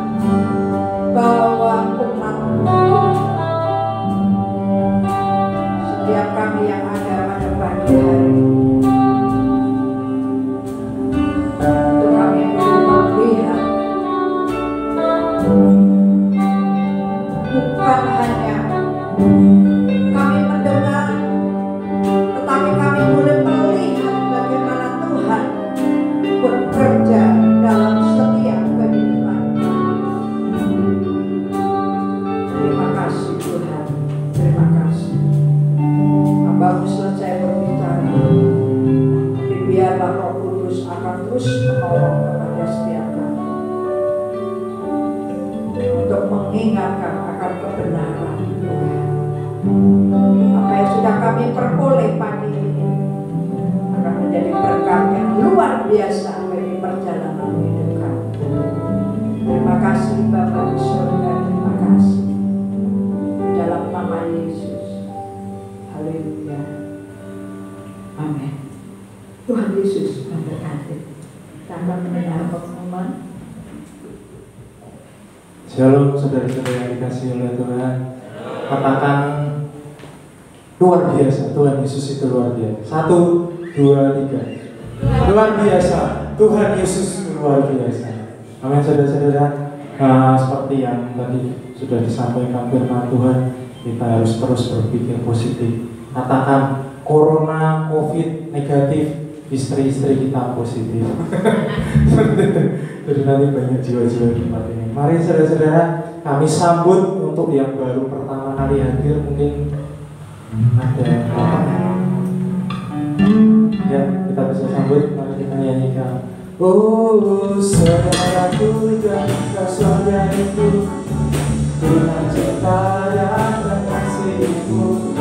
bahwa umat setiap kami yang ada pada pagi hari untuk kami boleh melihat bukan hanya kami mendengar, tetapi kami boleh melihat bagaimana Tuhan bekerja dalam setiap kehidupan. Terima kasih Tuhan, terima kasih. Hamba-Mu selesai berbicara, tapi biarlah Roh Kudus akan terus menolong kepada setiap kami untuk mengingatkan akan kebenaran Tuhan. Apa yang sudah kami peroleh pagi ini akan menjadi berkat yang luar biasa bagi perjalanan hidup kami. Terima kasih Bapa di surga, terima kasih. Di dalam nama Yesus. Haleluya. Amin. Tuhan Yesus memberkati. Kita akan mendengar pengumuman. Shalom saudara-saudara yang dikasihi oleh Tuhan. Katakan luar biasa, Tuhan Yesus itu luar biasa. 1, 2, 3. Luar biasa, Tuhan Yesus luar biasa. Amin saudara-saudara. Seperti yang tadi sudah disampaikan firman Tuhan, kita harus terus berpikir positif. Katakan corona, covid negatif, istri-istri kita positif. Jadi nanti banyak jiwa-jiwa di tempat ini. Mari saudara-saudara, kami sambut untuk yang baru pertama kali hadir. Mungkin ada apa? Ya, kita bisa sambut. Mari kita nyanyikan. Oh, saudaraku dan saudariku, dengan cinta dan kasih-Mu,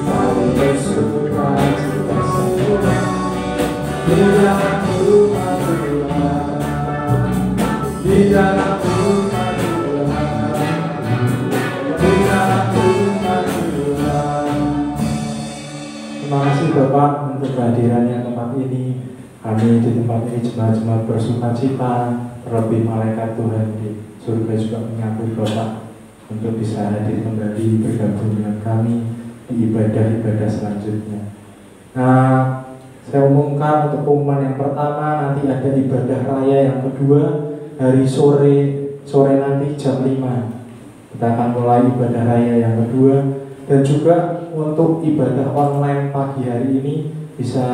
kami bersuka cita semua di dalam rumah Tuhan, di dalam rumah Tuhan, di dalam rumah Tuhan. Terima kasih Bapak untuk kehadirannya tempat ini. Kami di tempat ini jemaat-jemaat bersuka cita, terlebih malaikat Tuhan di surga juga menyambut Bapak untuk bisa hadir kembali bergabung dengan kami di ibadah-ibadah selanjutnya. Nah, saya umumkan untuk pengumuman yang pertama, nanti ada ibadah raya yang kedua hari sore nanti jam 5. Kita akan mulai ibadah raya yang kedua, dan juga untuk ibadah online pagi hari ini bisa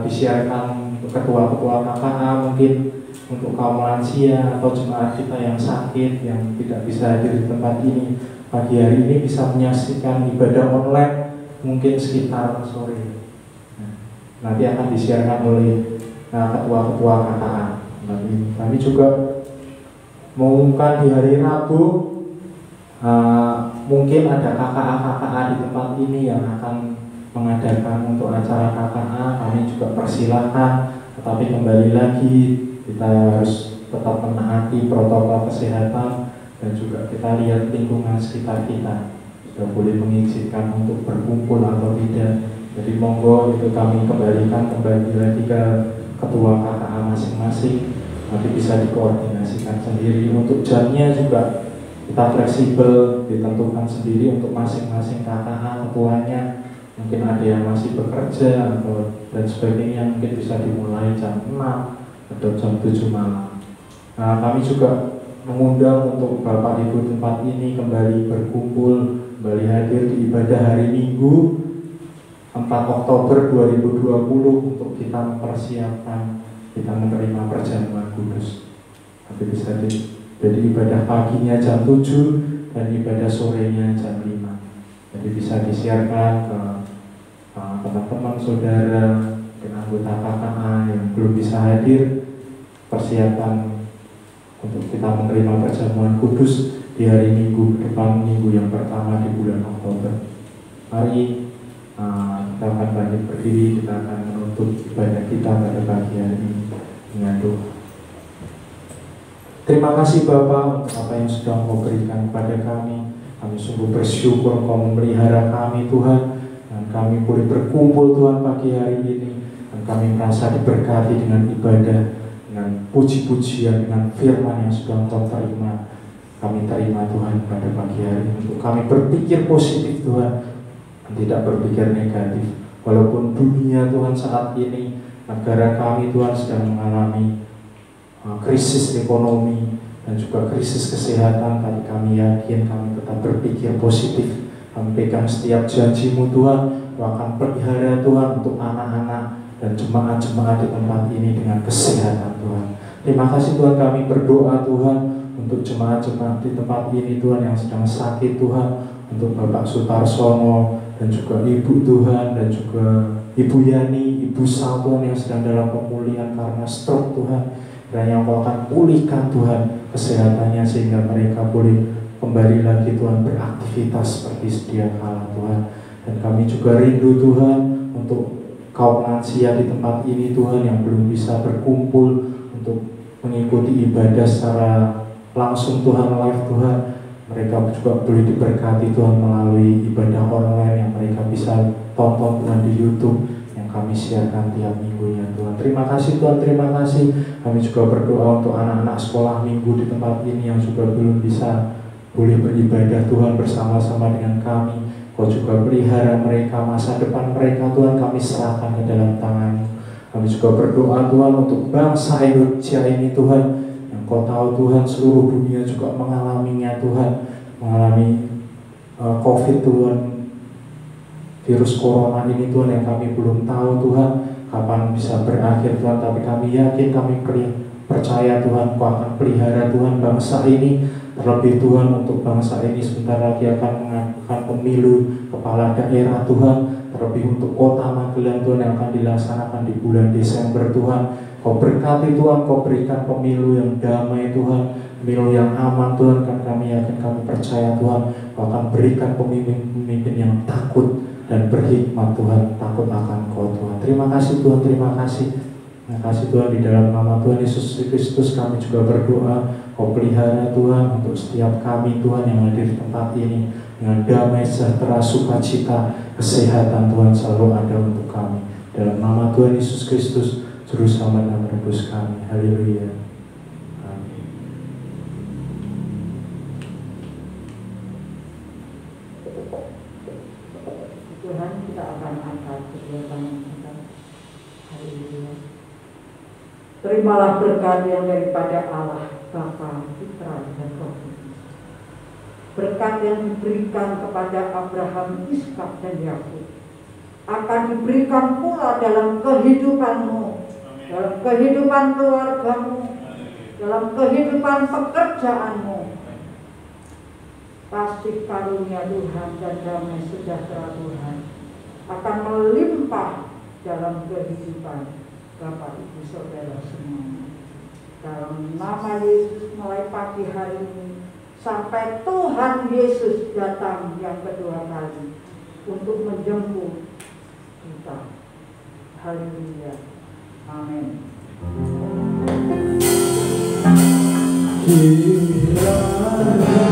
disiarkan untuk ketua-ketua KKA, mungkin untuk kaum lansia atau jemaat kita yang sakit yang tidak bisa hadir di tempat ini pagi hari ini bisa menyaksikan ibadah online mungkin sekitar sore. Nanti akan disiarkan oleh ketua-ketua KKA. Kami juga mengumumkan di hari Rabu mungkin ada KKA di tempat ini yang akan mengadakan untuk acara KKA. Kami juga persilahkan, tetapi kembali lagi kita harus tetap menaati protokol kesehatan dan juga kita lihat lingkungan sekitar kita sudah boleh mengizinkan untuk berkumpul atau tidak. Jadi monggo itu kami kembalikan kembali lagi ke ketua KKA masing-masing, nanti bisa dikoordinasikan sendiri. Untuk jamnya juga kita fleksibel, ditentukan sendiri untuk masing-masing KKA ketuanya. Mungkin ada yang masih bekerja atau dan sebagainya, mungkin bisa dimulai jam 6 atau jam 7 malam. Nah, kami juga mengundang untuk Bapak Ibu tempat ini kembali berkumpul, kembali hadir di ibadah hari Minggu 4 Oktober 2020 untuk kita mempersiapkan kita menerima perjamuan kudus. Tapi bisa jadi ibadah paginya jam 7 dan ibadah sorenya jam 5. Jadi bisa disiarkan ke teman-teman, saudara, dan anggota KKA yang belum bisa hadir, persiapan untuk kita menerima perjamuan kudus di hari Minggu depan, minggu yang pertama di bulan Oktober. Mari kita akan bangkit berdiri, kita akan menutup ibadah kita pada pagi hari ini dengan doa. Terima kasih Bapa untuk apa yang sudah Engkau berikan kepada kami. Kami sungguh bersyukur Engkau memelihara kami Tuhan, dan kami boleh berkumpul Tuhan pagi hari ini, dan kami merasa diberkati dengan ibadah, dengan puji-pujian, dengan firman yang sudah Engkau terima. Kami terima Tuhan pada pagi hari ini untuk kami berpikir positif Tuhan, tidak berpikir negatif. Walaupun dunia Tuhan saat ini, negara kami Tuhan sedang mengalami krisis ekonomi dan juga krisis kesehatan, tapi kami yakin kami tetap berpikir positif. Kami pegang setiap janji-Mu Tuhan, Kau akan pelihara Tuhan untuk anak-anak dan jemaat-jemaat di tempat ini dengan kesehatan Tuhan. Terima kasih Tuhan, kami berdoa Tuhan untuk jemaat-jemaat di tempat ini Tuhan yang sedang sakit Tuhan, untuk Bapak Sutarsono dan juga Ibu Tuhan, dan juga Ibu Yani, Ibu Sal Tuhan yang sedang dalam pemulihan karena stroke Tuhan. Dan yang Kau akan pulihkan Tuhan kesehatannya sehingga mereka boleh kembali lagi Tuhan beraktivitas seperti sedia kala Tuhan. Dan kami juga rindu Tuhan untuk kaum lansia di tempat ini Tuhan yang belum bisa berkumpul untuk mengikuti ibadah secara langsung Tuhan, live Tuhan. Mereka juga boleh diberkati Tuhan melalui ibadah online yang mereka bisa tonton Tuhan di YouTube yang kami siarkan tiap minggunya Tuhan. Terima kasih Tuhan, terima kasih. Kami juga berdoa untuk anak-anak sekolah minggu di tempat ini yang juga belum bisa boleh beribadah Tuhan bersama-sama dengan kami. Kau juga pelihara mereka, masa depan mereka Tuhan kami serahkan ke dalam tangan-Mu. Kami juga berdoa Tuhan untuk bangsa Indonesia ini Tuhan, yang Kau tahu Tuhan seluruh dunia juga mengalaminya Tuhan, mengalami COVID Tuhan, virus corona ini Tuhan yang kami belum tahu Tuhan kapan bisa berakhir Tuhan, tapi kami yakin, kami percaya Tuhan Kau akan pelihara Tuhan bangsa ini. Terlebih Tuhan untuk bangsa ini sebentar lagi akan mengadakan pemilu kepala daerah Tuhan. Terlebih untuk kota Magelang Tuhan yang akan dilaksanakan di bulan Desember Tuhan. Kau berkati Tuhan, Kau berikan pemilu yang damai Tuhan, pemilu yang aman Tuhan. Dan kami yakin, kami percaya Tuhan Kau akan berikan pemimpin-pemimpin yang takut dan berhikmat Tuhan, takut akan Kau Tuhan. Terima kasih Tuhan, terima kasih. Terima kasih Tuhan, di dalam nama Tuhan Yesus Kristus kami juga berdoa. Kau pelihara Tuhan untuk setiap kami Tuhan yang hadir di tempat ini, dengan damai, sejahtera, sukacita, kesehatan Tuhan selalu ada untuk kami. Dalam nama Tuhan Yesus Kristus, Juru Selamat dan Penebus kami. Haleluya. Amin. Tuhan, kita akan angkat kedua tangan kita. Haleluya. Terimalah berkat yang daripada Allah Bapa, Putra, dan Roh Kudus. Berkat yang diberikan kepada Abraham, Ishak, dan Yakub akan diberikan pula dalam kehidupanmu, dalam kehidupan keluargamu, dalam kehidupan pekerjaanmu. Kasih karunia Tuhan dan damai sejahtera Tuhan akan melimpah dalam kehidupan Bapak, Ibu, Saudara semuanya. Dalam nama Yesus, mulai pagi hari ini sampai Tuhan Yesus datang yang kedua kali untuk menjemput kita. Haleluya. Amin. Kiranya